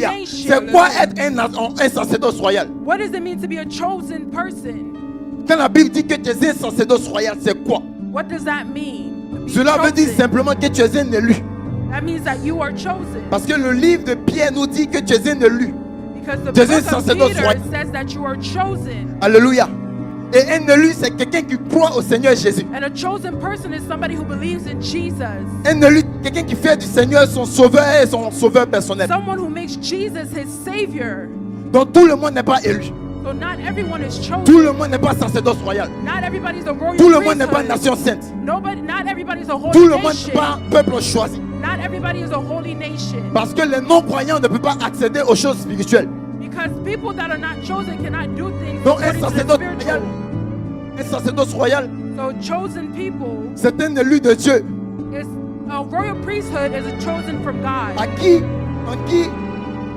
Alléluia. C'est quoi être un sacerdoce royal? What does it mean to be a chosen person? Quand la Bible dit que tu es un sacerdoce royal, c'est quoi? What does that mean? To be Cela veut dire chosen? simplement que tu es un élu. That means that you are chosen. Parce que le livre de Pierre nous dit que tu es un élu. Because the Tu es un book of sacerdoce Peter royal. says that you are chosen. Alléluia. Et un élu, c'est quelqu'un qui croit au Seigneur Jésus. And a chosen person is somebody who believes in Jesus. Un élu, quelqu'un qui fait du Seigneur son sauveur et son sauveur personnel. Someone who makes Jesus his savior. Donc tout le monde n'est pas élu. So not everyone is chosen. Tout le monde n'est pas sacerdoce royal. Not everybody's a royal Tout le monde n'est pas priesthood. nation sainte. Not everybody's a holy Tout le monde nation. n'est pas un peuple choisi. Not everybody is a holy nation. Parce que les non-croyants ne peuvent pas accéder aux choses spirituelles. Because people that are not chosen cannot do things Donc un according to the sacerdoce royal, spiritual. un sacerdoce royal, So chosen people c'est un élu de Dieu is a royal priesthood is a chosen from God. en qui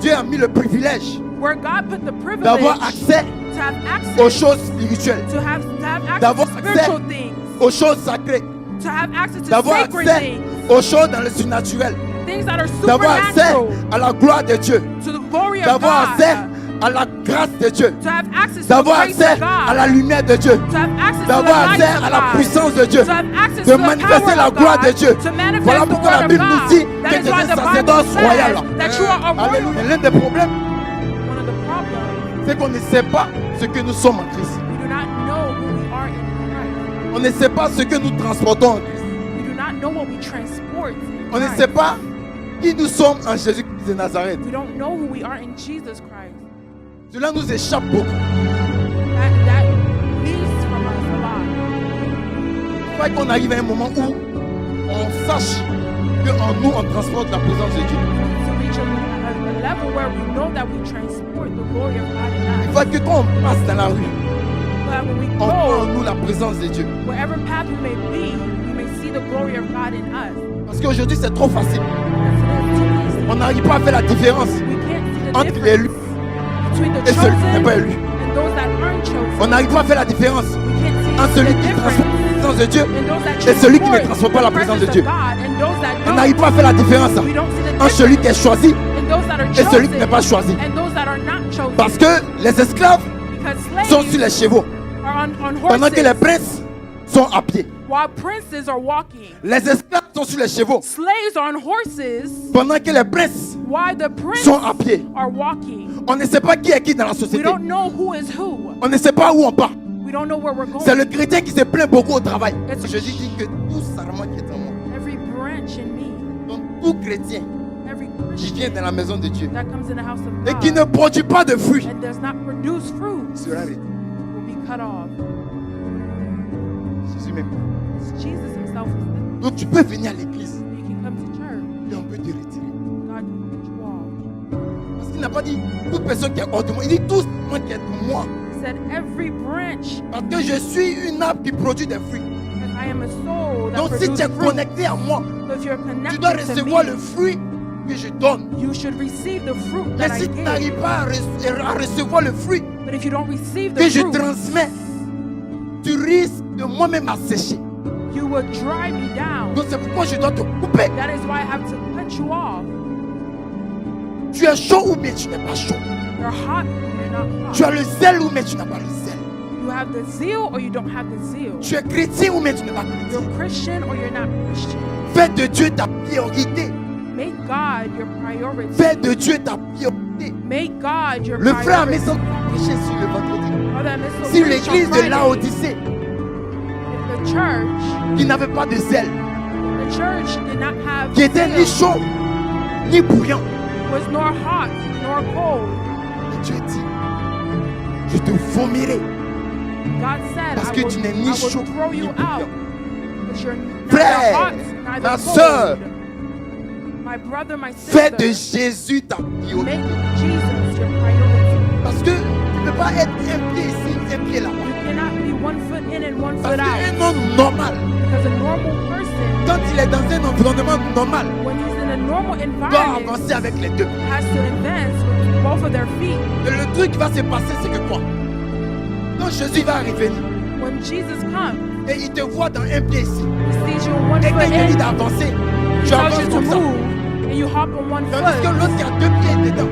Dieu a mis le privilège Where God put the privilege d'avoir accès to have aux access choses spirituelles, to have access d'avoir to accès spiritual things, aux choses sacrées, to have access to d'avoir sacred accès things, aux choses dans le surnaturel, things that are d'avoir accès supernatural, à la gloire de Dieu, to the glory of d'avoir accès God, à la grâce de Dieu, to have access to the d'avoir grace accès of God, à la lumière de Dieu, to have access to the d'avoir light accès of à la God, puissance de Dieu, to have access de to the manifester power la of gloire God, de Dieu. to manifest Voilà the pourquoi la word of Bible nous God. dit That que is tu es why un the Bible sacerdoce royal. says that you are a royal. Alléluia. L'un des problèmes, One of the problems, c'est qu'on ne sait pas ce que nous sommes en Christ. we do not know who we are in Christ. On ne sait pas ce que nous transportons en Christ. We do not know what we transport in On ne Christ. sait pas qui nous sommes en Jésus-Christ de Nazareth. We don't know who we are in Jesus Christ. Cela nous échappe beaucoup. That leaves from us a lot. Il faut qu'on arrive à un moment où on sache qu'en nous, on transporte la présence de Dieu. To reach a level where we know that we transport the glory of God in Il us. faut que quand on passe dans la rue, So that when we on voit en go, nous la présence de Dieu. wherever path we may be, we may see the glory of God in us. Parce qu'aujourd'hui, c'est trop facile. Because it is too easy. On n'arrive pas à faire la différence We can't see the entre les élus difference between the et celui qui n'est chosen pas élu. and those that aren't chosen. On n'arrive pas à faire la différence We can't see entre the celui qui transporte difference la présence de Dieu in those that et celui qui ne transport transporte pas la the présence de presence Dieu. of God and those that On don't. n'arrive pas à faire la différence We don't see the entre celui qui est choisi and those that are et celui qui n'est chosen pas choisi. and those that are not chosen. Parce que les esclaves Because sont sur les slaves chevaux, are on pendant que les horses princes sont à pied. while princes are walking. Les esclaves sont sur les chevaux, Slaves are on horses pendant que les princes while the princes sont à pied. are walking. On ne sait pas qui est qui dans la We société. don't know who is who. On ne sait pas où on part. We don't know where we're going. C'est le chrétien qui se plaint beaucoup au travail. It's- Jésus dit que tout sarment qui est en moi. Every branch in me, Donc tout chrétien every qui vient Christian dans la maison de Dieu that comes in the house of et God qui ne produit pas de fruits and does not produce fruit sera arrêté. will be cut off. Jésus même. It's Jesus himself who said, Donc tu peux venir à l'église you can come to church, et on peut te retirer. God can cut you off. Parce qu'il n'a pas dit toute personne qui est hors de moi. Il dit tout moi qui est de moi. He said, every branch, Parce que je suis une arbre qui produit des fruits. because I am a soul that Donc si tu produces es fruit. connecté à moi, So if you're tu dois connected to recevoir me, le fruit que je donne. you should receive the fruit Mais that I si tu give. n'arrives pas à recevoir le fruit But if you don't receive que the je fruit, transmets, tu risques de moi-même assécher. you will dry me down. Donc c'est pourquoi je dois te couper. That is why I have to cut you off. Tu es chaud ou bien tu n'es pas chaud. You're hot, you're not Tu hot. as le zèle ou bien tu n'as pas le zèle. You have the zeal or you don't have the zeal. Tu es chrétien ou bien tu n'es pas You're chrétien. Christian or you're not Christian. Fais de Dieu ta priorité. Make God your priority. Fais de Dieu ta priorité. Make God your Le frère priority. Maison prêchait sur le vendredi. Brother Missile Si preached on l'église de Friday. Laodicée, If the church, qui n'avait pas de zèle, the church did not have qui était ni zeal, chaud, ni bouillant, was nor hot nor cold. et Dieu dit, je te vomirai God said, parce I que will, tu n'es I ni will chaud throw ni you out bouillant. because you're neither Frère, hot, neither ma cold. sœur, My brother, my fais de sister, Jésus ta priorité. make Jesus your priority. Parce que tu ne peux pas être un pied ici, un pied là-bas. You cannot be 1 foot in and 1 Parce foot out. qu'un homme normal, Because a normal person, quand il est dans un environnement normal, when he's in a normal doit environment, avancer avec les deux. has to advance with both of their feet. Et le truc qui va se passer, c'est que quoi? Quand Jésus va revenir When Jesus comes, et il te voit dans un pied ici, he sees you 1 et foot quand il te dit in, d'avancer, he tu tells avances you to comme ça. move, and you hop on 1 Tandis que foot. l'autre qui a deux pieds dedans,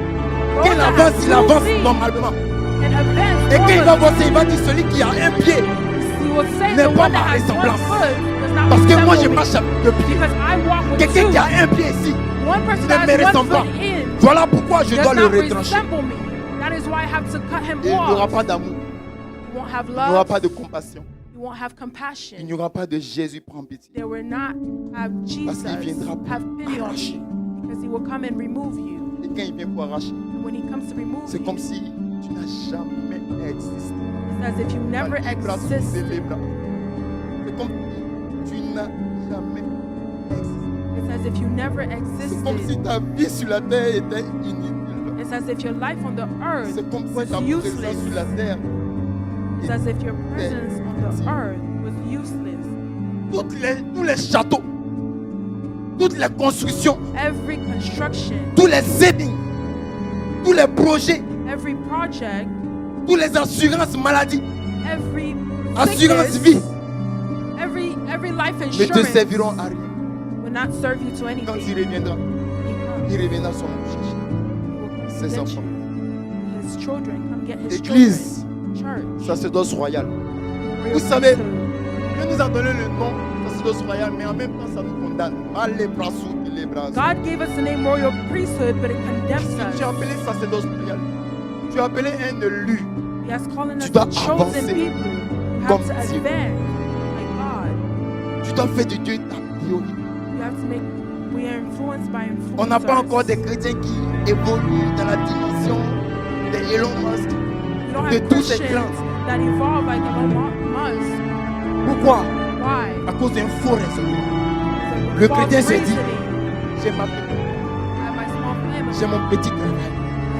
il avance moving normalement. and advance Et quand il va normally. avancer, il va dire celui qui a un pied. He will say n'est the pas one that ma has one ressemblance. foot does not Parce que moi, je resemble me. marche avec deux pieds. Because I walk with Quelqu'un two. qui a un pied ici One person ne that me has one ressemble pas. foot in Voilà pourquoi je dois does le not retrancher. resemble me. That is why I have to cut him Et il n'y aura off. pas d'amour, You won't have il n'y aura love. pas de compassion, You won't have il compassion. n'y aura pas de Jésus prend pitié. There will not have Jesus qu'il viendra pour have pity on arracher. me. Because he will come and remove you. Et quand il vient pour arracher, And when he comes to remove c'est you, comme si tu n'as jamais existé. it's as if you never Les bras sont existed. les bras. C'est comme si tu n'as jamais existé. It's as if you never C'est comme si existed. ta vie sur la terre était inutile. It's as if your life on the earth C'est comme si was ta présence useless. sur la terre. It's as if your presence on the earth was useless. Tous les châteaux, toutes les constructions, Every construction, tous les settings, tous les projets, every project, toutes les assurances maladie, every assurance sickness, vie, every life ne te insurance serviront à rien. will not serve you to Quand anything. il reviendra, When he comes, il reviendra sur mon chercher. he will come Ses get enfants. you. His children, come get his Église, children. Church. sacerdoce royal. royal Vous savez, priesthood. Dieu nous a donné le nom sacerdoce royal, mais en même temps ça nous condamne. Mal les bras sous les bras. God gave us the name royal priesthood, but it condemns Tu es us. appelé sacerdoce royal. Tu es appelé un élu. He has calling us Tu dois the chosen avancer people. You comme have to Dieu. advance like God. Tu dois faire de Dieu ta priorité. You have to make. We are influenced by influencers. On n'a pas encore des chrétiens qui évoluent dans la dimension de Elon Musk, You don't de have tous ces Christians clans. that evolve like Elon Musk. Pourquoi? Why? À cause d'un faux raisonnement. It's Le false chrétien se dit, reasoning. j'ai ma I have my small family, j'ai mon petit travail,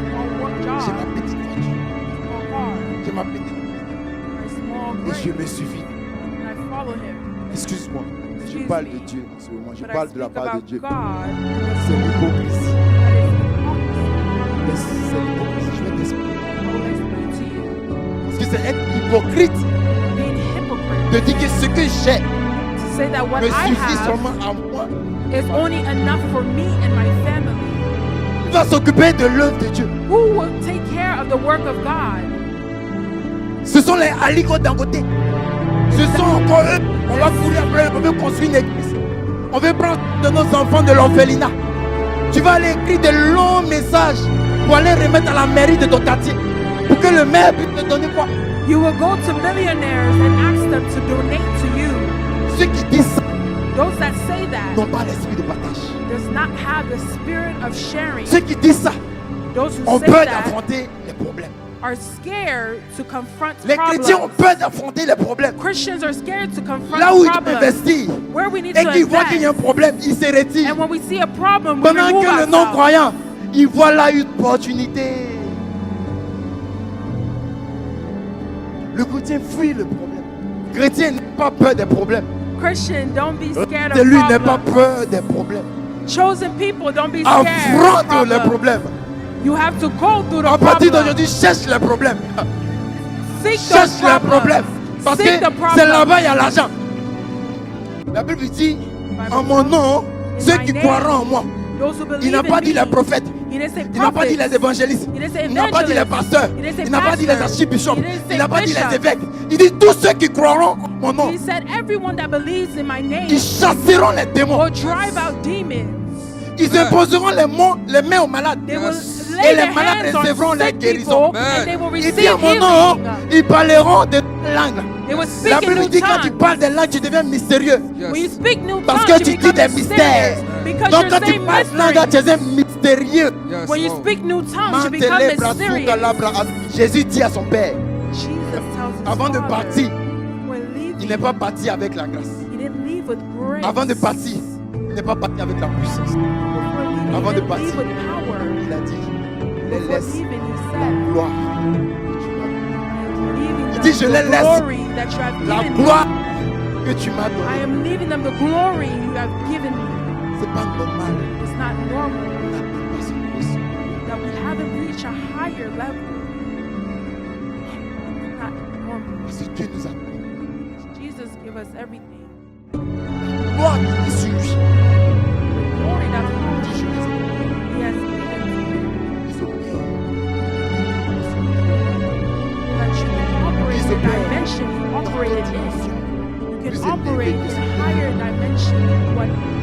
small work j'ai job, ma petite voiture, small car, j'ai ma petite my small et grace, je me suffis. and I follow him. Excuse-moi, je Excuse parle me. de Dieu en ce moment, je But I parle de la speak part de about Dieu. God. C'est l'hypocrisie. That is hypocrisy. C'est l'hypocrisie, je vais t'expliquer. I will explain to you. Parce que c'est être hypocrite Being hypocrite. de dire que ce que j'ai To say that what me I suffit have seulement à moi. is only enough for me and my family. Qui va s'occuper de l'œuvre de Dieu? Who will take care of the work of God? Ce sont les Aliko Dangote. Ce sont encore eux. On va courir après, on veut construire une église. On veut prendre de nos enfants de l'orphelinat. Tu vas aller écrire de longs messages pour aller remettre à la mairie de ton quartier. Pour que le maire puisse te donner quoi? You will go to millionaires and ask them to donate to you. Ceux qui disent ça Those that say that n'ont pas l'esprit de partage. does not have the spirit of sharing. Ceux qui disent ça Those who ont say peur that d'affronter les problèmes. are scared to confront Les chrétiens ont problems. peur d'affronter les problèmes. Christians are scared to confront Là où ils doivent problems. investir Where we need et to qu'ils voient qu'il y a un invest. problème, ils se retirent. And when we see a problem, we Pendant remove que le ourselves. non-croyant, il voit là une opportunité. Le chrétien fuit le problème. Le chrétien n'a pas peur des problèmes. Christian, don't be scared C'est of lui n'a pas problems. peur des problèmes. Chosen people, don't be scared Affronte of les problems. problèmes. You have to go through the À partir problem. d'aujourd'hui, cherche les problèmes. Seek Cherche the les problèmes. Parce que Seek the c'est problem. là-bas il y a l'argent. La Bible dit, en mon nom, ceux qui croiront en moi. Those who believe Il n'a pas in dit me. les prophètes. He didn't say Il n'a pas dit prophets. les évangélistes. He didn't say Il n'a pas dit les evangelists. pasteurs. He didn't say Il n'a pas dit les pastors. archibishops. He didn't say Il n'a pas dit les bishops. évêques. Il dit tous ceux qui croiront en mon nom. He said everyone that believes in my name Ils chasseront les démons. will drive out demons. Ils imposeront les mains aux malades. They will Et lay les their malades hands recevront on la sick guérison. people and they will Il receive dit à mon nom, healing. ils parleront de langues. They will La speak in Bible new dit quand tu tongues. parles des langues, tu deviens mystérieux. When you speak new Parce tongues, que tu you dis become des mystères. mysterious. Because Donc you're quand tu saying parles langue, mystery. tu es un mystérieux. When you speak new tongues, you become Mantele brasuka mysterious. labra. Jésus dit à son Père, Jesus tells his avant de Father, partir, when leaving, il n'est pas parti avec la grâce. he didn't leave with grace. Avant de partir, il n'est pas parti avec la puissance. Before leaving, avant he de didn't partir, leave with power. Il a dit, les Before laisse leaving, he la said, gloire. leaving Il them dit, je les the laisse glory that you have La given me. gloire que tu m'as I donnée. am leaving them the glory you have given me. C'est pas normal. It's not normal On n'atteint pas ce niveau. that we haven't reached a higher level. It's not normal. Parce que Dieu nous a donné. Jesus gave us everything. La gloire qui est sur lui. The glory that's Il dit, je les ai He has given to you. mis au Père. the opère dimension you dans operate d'autres in. dimensions You plus can operate élevées que in ce a higher dimension than what